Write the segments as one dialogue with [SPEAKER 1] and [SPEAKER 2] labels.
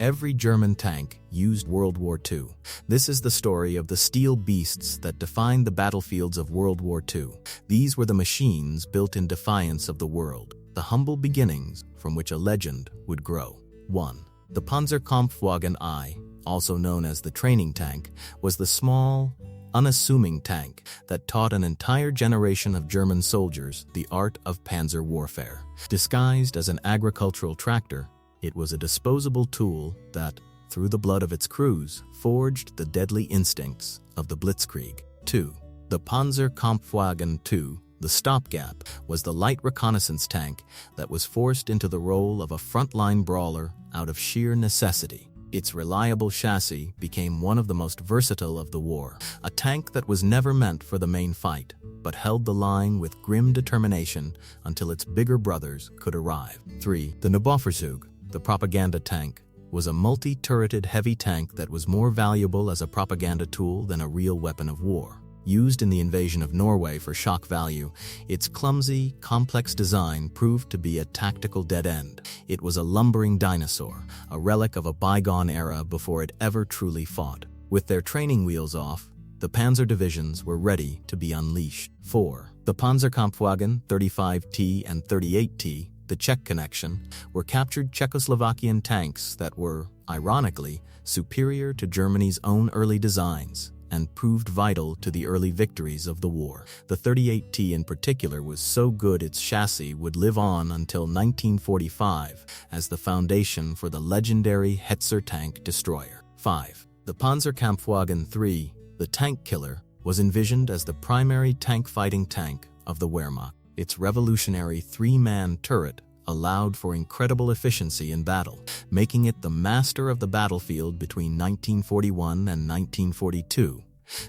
[SPEAKER 1] Every German tank used World War II. This is the story of the steel beasts that defined the battlefields of World War II. These were the machines built in defiance of the world, the humble beginnings from which a legend would grow. 1. The Panzerkampfwagen I, also known as the training tank, was the small, unassuming tank that taught an entire generation of German soldiers the art of panzer warfare. Disguised as an agricultural tractor, it was a disposable tool that, through the blood of its crews, forged the deadly instincts of the Blitzkrieg. 2. The Panzerkampfwagen II, the stopgap, was the light reconnaissance tank that was forced into the role of a frontline brawler out of sheer necessity. Its reliable chassis became one of the most versatile of the war, a tank that was never meant for the main fight, but held the line with grim determination until its bigger brothers could arrive. 3. The Nahbevorzug, the propaganda tank, was a multi-turreted heavy tank that was more valuable as a propaganda tool than a real weapon of war. Used in the invasion of Norway for shock value, its clumsy, complex design proved to be a tactical dead end. It was a lumbering dinosaur, a relic of a bygone era before it ever truly fought. With their training wheels off, the panzer divisions were ready to be unleashed. 4. The Panzerkampfwagen XXXV and XXXVIII, the Czech connection, were captured Czechoslovakian tanks that were, ironically, superior to Germany's own early designs and proved vital to the early victories of the war. The XXXVIII in particular was so good its chassis would live on until 1945 as the foundation for the legendary Hetzer tank destroyer. 5. The Panzerkampfwagen III, the tank killer, was envisioned as the primary tank-fighting tank of the Wehrmacht. Its revolutionary three-man turret allowed for incredible efficiency in battle, making it the master of the battlefield between 1941 and 1942,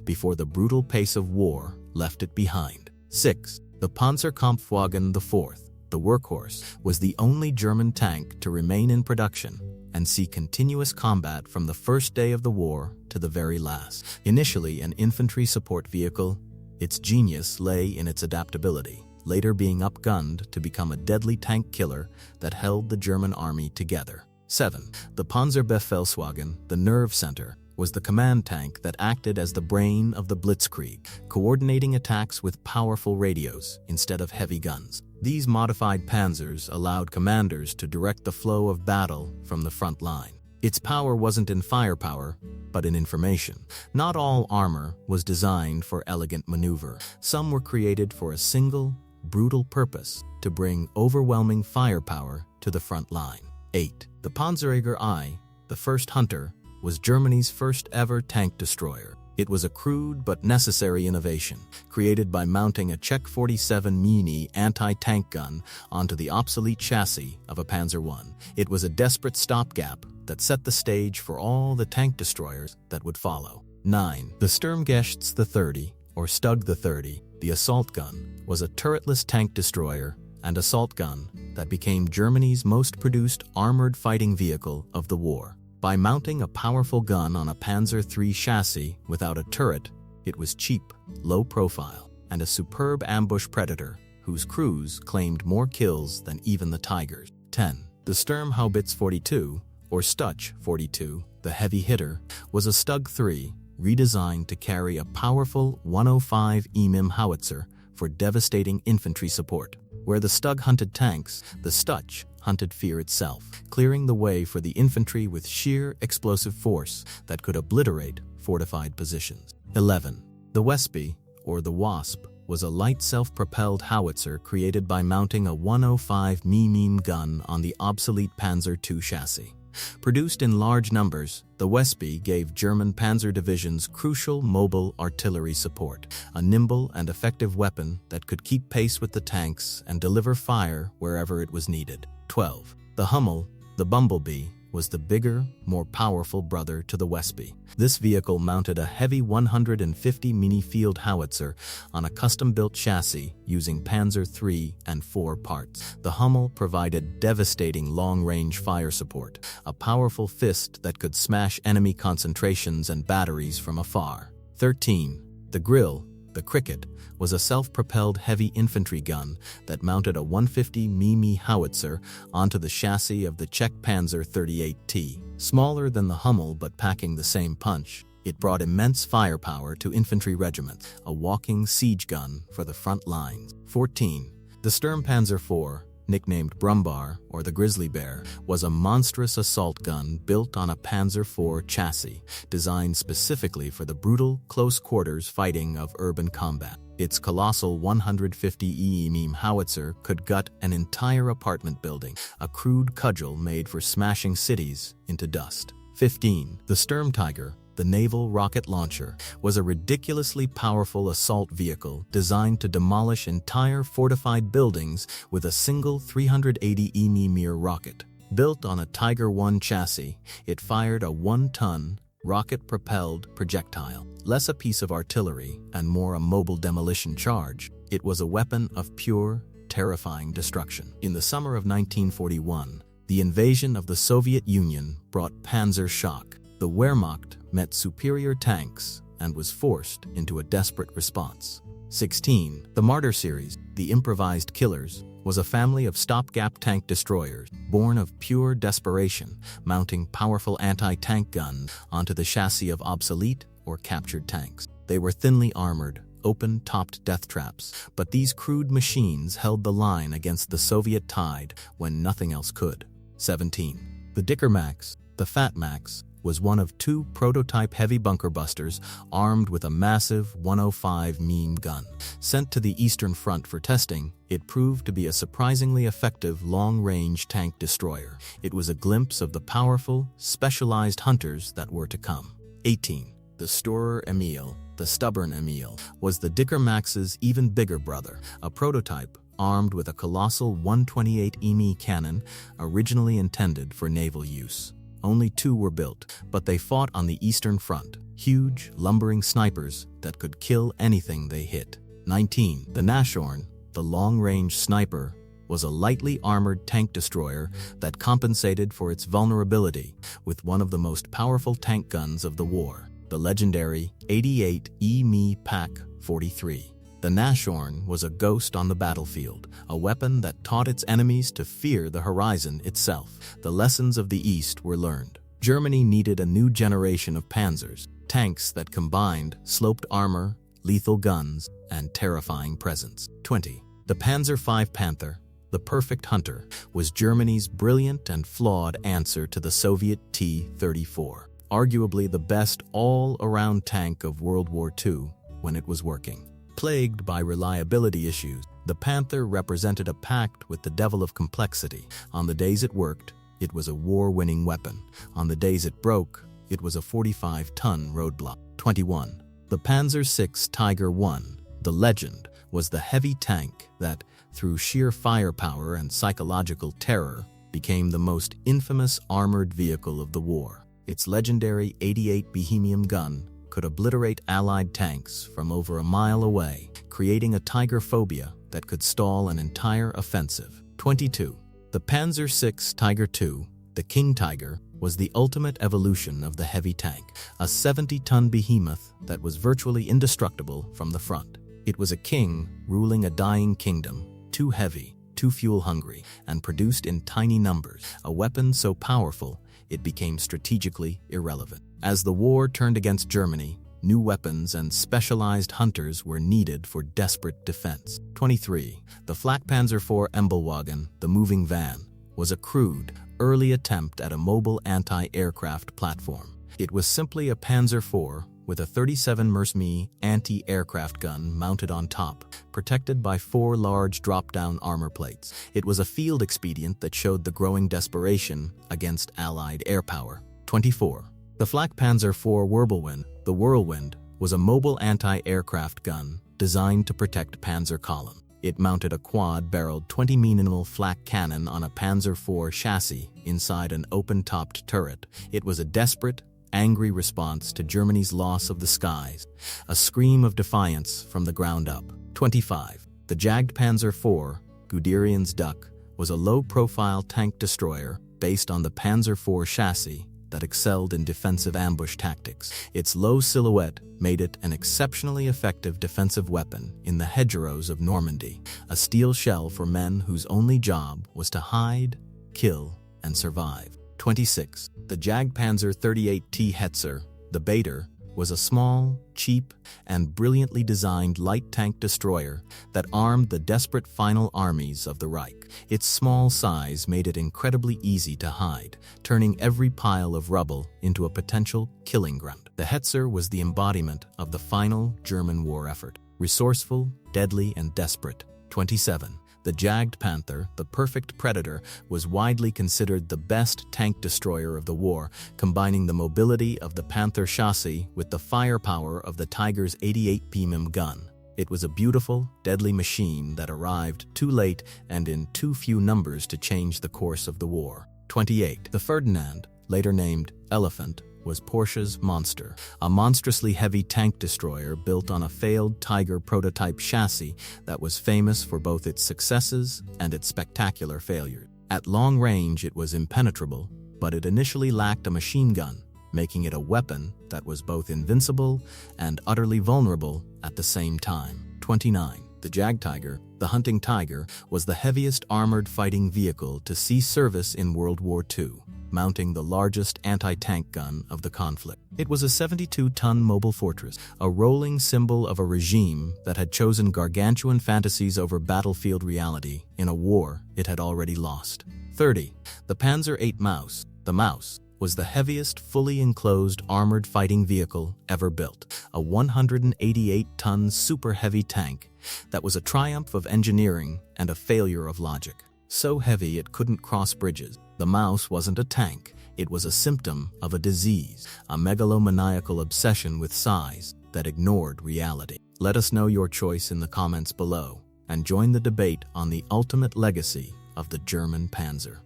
[SPEAKER 1] before the brutal pace of war left it behind. 6. The Panzerkampfwagen IV, the workhorse, was the only German tank to remain in production and see continuous combat from the first day of the war to the very last. Initially an infantry support vehicle, its genius lay in its adaptability, later being upgunned to become a deadly tank killer that held the German army together. 7. The Panzerbefehlswagen, the nerve center, was the command tank that acted as the brain of the Blitzkrieg, coordinating attacks with powerful radios instead of heavy guns. These modified panzers allowed commanders to direct the flow of battle from the front line. Its power wasn't in firepower, but in information. Not all armor was designed for elegant maneuver. Some were created for a single, brutal purpose: to bring overwhelming firepower to the front line. 8. The Panzer I, the first Hunter, was Germany's first ever tank destroyer. It was a crude but necessary innovation, created by mounting a Czech 47 Mini anti-tank gun onto the obsolete chassis of a Panzer I. It was a desperate stopgap that set the stage for all the tank destroyers that would follow. 9. The Sturmgeschütz XXX, or StuG XXX, the assault gun, was a turretless tank destroyer and assault gun that became Germany's most produced armored fighting vehicle of the war. By mounting a powerful gun on a Panzer III chassis without a turret, it was cheap, low profile, and a superb ambush predator whose crews claimed more kills than even the Tigers. 10. The Sturmhaubitze 42, or StuG 42, the heavy hitter, was a StuG III redesigned to carry a powerful 105 mm howitzer for devastating infantry support. Where the StuG hunted tanks, the StuG hunted fear itself, clearing the way for the infantry with sheer explosive force that could obliterate fortified positions. 11. The Wespe, or the Wasp, was a light self-propelled howitzer created by mounting a 105 mm gun on the obsolete Panzer II chassis. Produced in large numbers, the Wespe gave German panzer divisions crucial mobile artillery support, a nimble and effective weapon that could keep pace with the tanks and deliver fire wherever it was needed. 12. The Hummel, the Bumblebee, was the bigger, more powerful brother to the Wespe. This vehicle mounted a heavy 150 mini field howitzer on a custom-built chassis using Panzer III and IV parts. The Hummel provided devastating long-range fire support, a powerful fist that could smash enemy concentrations and batteries from afar. 13. The Grill, The Cricket was a self-propelled heavy infantry gun that mounted a 150 mm howitzer onto the chassis of the Czech Panzer XXXVIII. Smaller than the Hummel but packing the same punch, it brought immense firepower to infantry regiments, a walking siege gun for the front lines. 14. The Sturmpanzer IV, nicknamed Brumbar or the Grizzly Bear, was a monstrous assault gun built on a Panzer IV chassis, designed specifically for the brutal, close-quarters fighting of urban combat. Its colossal 150 mm howitzer could gut an entire apartment building, a crude cudgel made for smashing cities into dust. 15. The Sturmtiger, the naval rocket launcher, was a ridiculously powerful assault vehicle designed to demolish entire fortified buildings with a single 380 mm rocket. Built on a Tiger I chassis, it fired a 1-ton, rocket-propelled projectile. Less a piece of artillery and more a mobile demolition charge, it was a weapon of pure, terrifying destruction. In the summer of 1941, the invasion of the Soviet Union brought Panzer shock. The Wehrmacht met superior tanks and was forced into a desperate response. 16. The Martyr series, the improvised killers, was a family of stopgap tank destroyers born of pure desperation, mounting powerful anti-tank guns onto the chassis of obsolete or captured tanks. They were thinly armored, open-topped death traps, but these crude machines held the line against the Soviet tide when nothing else could. 17. The Dicker Max, the Fat Max, was one of two prototype heavy bunker busters armed with a massive 105 mm gun. Sent to the Eastern Front for testing, it proved to be a surprisingly effective long-range tank destroyer. It was a glimpse of the powerful, specialized hunters that were to come. 18. The Storer Emil, the Stubborn Emil, was the Dicker Max's even bigger brother, a prototype armed with a colossal 128 mm cannon originally intended for naval use. Only two were built, but they fought on the Eastern Front, huge, lumbering snipers that could kill anything they hit. 19. The Nashorn, the long-range sniper, was a lightly armored tank destroyer that compensated for its vulnerability with one of the most powerful tank guns of the war, the legendary 88 Me Pak 43. The Nashorn was a ghost on the battlefield, a weapon that taught its enemies to fear the horizon itself. The lessons of the East were learned. Germany needed a new generation of panzers, tanks that combined sloped armor, lethal guns, and terrifying presence. 20. The Panzer V Panther, the perfect hunter, was Germany's brilliant and flawed answer to the Soviet T-34, arguably the best all-around tank of World War II when it was working. Plagued by reliability issues, the Panther represented a pact with the devil of complexity. On the days it worked, it was a war-winning weapon. On the days it broke, it was a 45-ton roadblock. 21. The Panzer VI Tiger I, the legend, was the heavy tank that, through sheer firepower and psychological terror, became the most infamous armored vehicle of the war. Its legendary 88 Bohemian gun could obliterate Allied tanks from over a mile away, creating a tiger phobia that could stall an entire offensive. 22. The Panzer VI Tiger II, the King Tiger, was the ultimate evolution of the heavy tank, a 70-ton behemoth that was virtually indestructible from the front. It was a king ruling a dying kingdom, too heavy, too fuel-hungry, and produced in tiny numbers, a weapon so powerful it became strategically irrelevant. As the war turned against Germany, new weapons and specialized hunters were needed for desperate defense. 23. The Flak Panzer IV Embelwagen, the moving van, was a crude, early attempt at a mobile anti-aircraft platform. It was simply a Panzer IV with a 37 mm anti-aircraft gun mounted on top, protected by 4 large drop-down armor plates. It was a field expedient that showed the growing desperation against Allied air power. 24. The Flak Panzer IV Wirbelwind, the Whirlwind, was a mobile anti-aircraft gun designed to protect panzer column. It mounted a quad-barreled 20 mm flak cannon on a Panzer IV chassis inside an open-topped turret. It was a desperate, angry response to Germany's loss of the skies, a scream of defiance from the ground up. 25. The Jagdpanther IV, Guderian's Duck, was a low-profile tank destroyer based on the Panzer IV chassis that excelled in defensive ambush tactics. Its low silhouette made it an exceptionally effective defensive weapon in the hedgerows of Normandy, a steel shell for men whose only job was to hide, kill, and survive. 26. The Jagdpanther XXXVIII Hetzer, the Bader, was a small, cheap, and brilliantly designed light tank destroyer that armed the desperate final armies of the Reich. Its small size made it incredibly easy to hide, turning every pile of rubble into a potential killing ground. The Hetzer was the embodiment of the final German war effort, resourceful, deadly, and desperate. 27. The Jagdpanther, the perfect predator, was widely considered the best tank destroyer of the war, combining the mobility of the Panther chassis with the firepower of the Tiger's 88 mm gun. It was a beautiful, deadly machine that arrived too late and in too few numbers to change the course of the war. 28. The Ferdinand, later named Elephant, was Porsche's Monster, a monstrously heavy tank destroyer built on a failed Tiger prototype chassis that was famous for both its successes and its spectacular failures. At long range, it was impenetrable, but it initially lacked a machine gun, making it a weapon that was both invincible and utterly vulnerable at the same time. 29. The Jagdtiger, the hunting tiger, was the heaviest armored fighting vehicle to see service in World War II, mounting the largest anti-tank gun of the conflict. It was a 72-ton mobile fortress, a rolling symbol of a regime that had chosen gargantuan fantasies over battlefield reality in a war it had already lost. 30. The Panzer VIII Maus, the Maus, was the heaviest fully enclosed armored fighting vehicle ever built, a 188-ton super-heavy tank that was a triumph of engineering and a failure of logic. So heavy it couldn't cross bridges. The Maus wasn't a tank, it was a symptom of a disease, a megalomaniacal obsession with size that ignored reality. Let us know your choice in the comments below and join the debate on the ultimate legacy of the German Panzer.